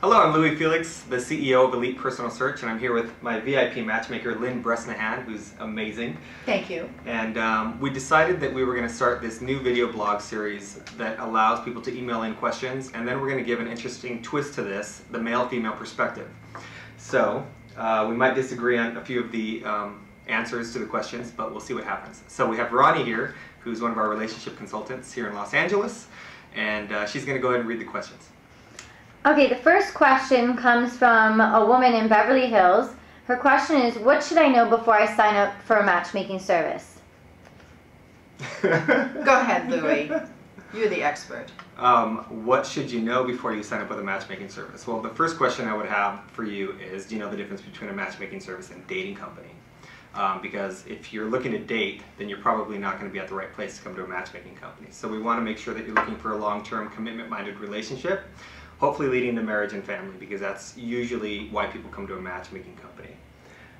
Hello, I'm Louie Felix, the CEO of Elite Personal Search, and I'm here with my VIP matchmaker, Lyn Bresnahan, who's amazing. Thank you. And we decided that we were going to start this new video blog series that allows people to email in questions, and then we're going to give an interesting twist to this, the male-female perspective. So, we might disagree on a few of the answers to the questions, but we'll see what happens. So we have Ronnie here, who's one of our relationship consultants here in Los Angeles, and she's going to go ahead and read the questions. Okay, the first question comes from a woman in Beverly Hills. Her question is, what should I know before I sign up for a matchmaking service? Go ahead, Louie. You're the expert. What should you know before you sign up with a matchmaking service? Well, the first question I would have for you is, do you know the difference between a matchmaking service and a dating company? Because if you're looking to date, then you're probably not going to be at the right place to come to a matchmaking company. So we want to make sure that you're looking for a long-term, commitment-minded relationship, hopefully leading to marriage and family, because that's usually why people come to a matchmaking company.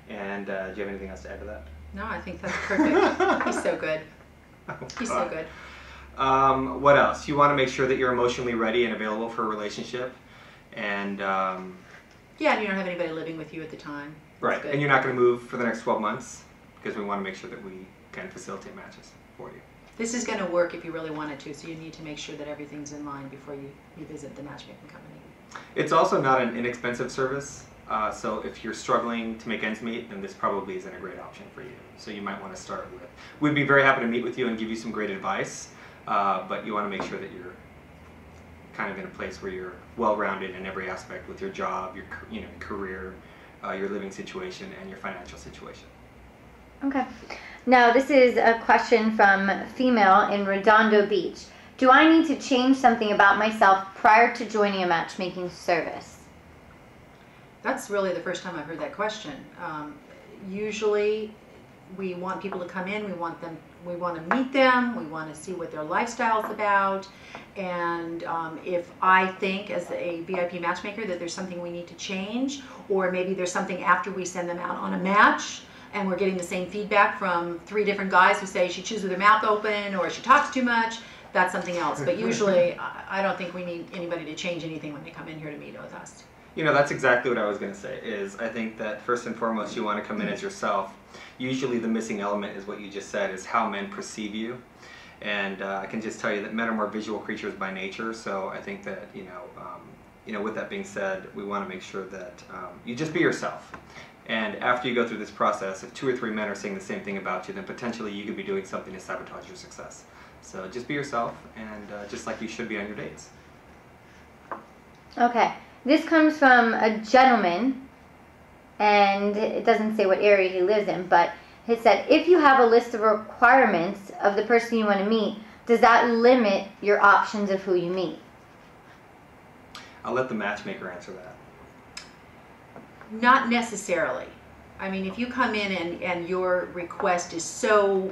And do you have anything else to add to that? No, I think that's perfect. He's so good. He's so good. What else? You want to make sure that you're emotionally ready and available for a relationship. And yeah, and you don't have anybody living with you at the time. Right, and you're not going to move for the next 12 months, because we want to make sure that we can facilitate matches for you. This is going to work if you really want it to, so you need to make sure that everything's in line before you visit the matchmaking company. It's also not an inexpensive service, so if you're struggling to make ends meet, then this probably isn't a great option for you. So you might want to start with. We'd be very happy to meet with you and give you some great advice, but you want to make sure that you're kind of in a place where you're well-rounded in every aspect with your job, your career, your living situation, and your financial situation. Okay. Now, this is a question from a female in Redondo Beach. Do I need to change something about myself prior to joining a matchmaking service? That's really the first time I've heard that question. Usually, we want people to come in. We want to meet them. We want to see what their lifestyle's about. And if I think, as a VIP matchmaker, that there's something we need to change, or maybe there's something after we send them out on a match, and we're getting the same feedback from 3 different guys who say she chews with her mouth open or she talks too much, that's something else. But usually, I don't think we need anybody to change anything when they come in here to meet with us. You know, that's exactly what I was going to say, is I think that first and foremost you want to come in as yourself. Usually the missing element is what you just said, is how men perceive you. And I can just tell you that men are more visual creatures by nature, so I think that, with that being said, we want to make sure that you just be yourself. And after you go through this process, if 2 or 3 men are saying the same thing about you, then potentially you could be doing something to sabotage your success. So just be yourself, and just like you should be on your dates. Okay. This comes from a gentleman, and it doesn't say what area he lives in, but he said, if you have a list of requirements of the person you want to meet, does that limit your options of who you meet? I'll let the matchmaker answer that. Not necessarily. I mean, if you come in and your request is so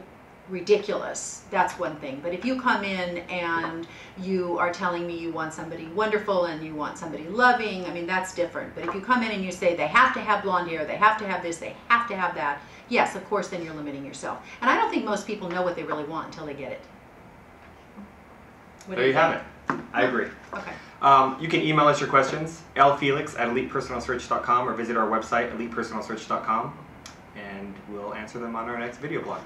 ridiculous, that's one thing. But if you come in and you are telling me you want somebody wonderful and you want somebody loving, I mean, that's different. But if you come in and you say they have to have blonde hair, they have to have this, they have to have that, yes, of course, then you're limiting yourself. And I don't think most people know what they really want until they get it. There you have it. I agree. Okay. You can email us your questions, lfelix@elitepersonalsearch.com, or visit our website, elitepersonalsearch.com, and we'll answer them on our next video blog.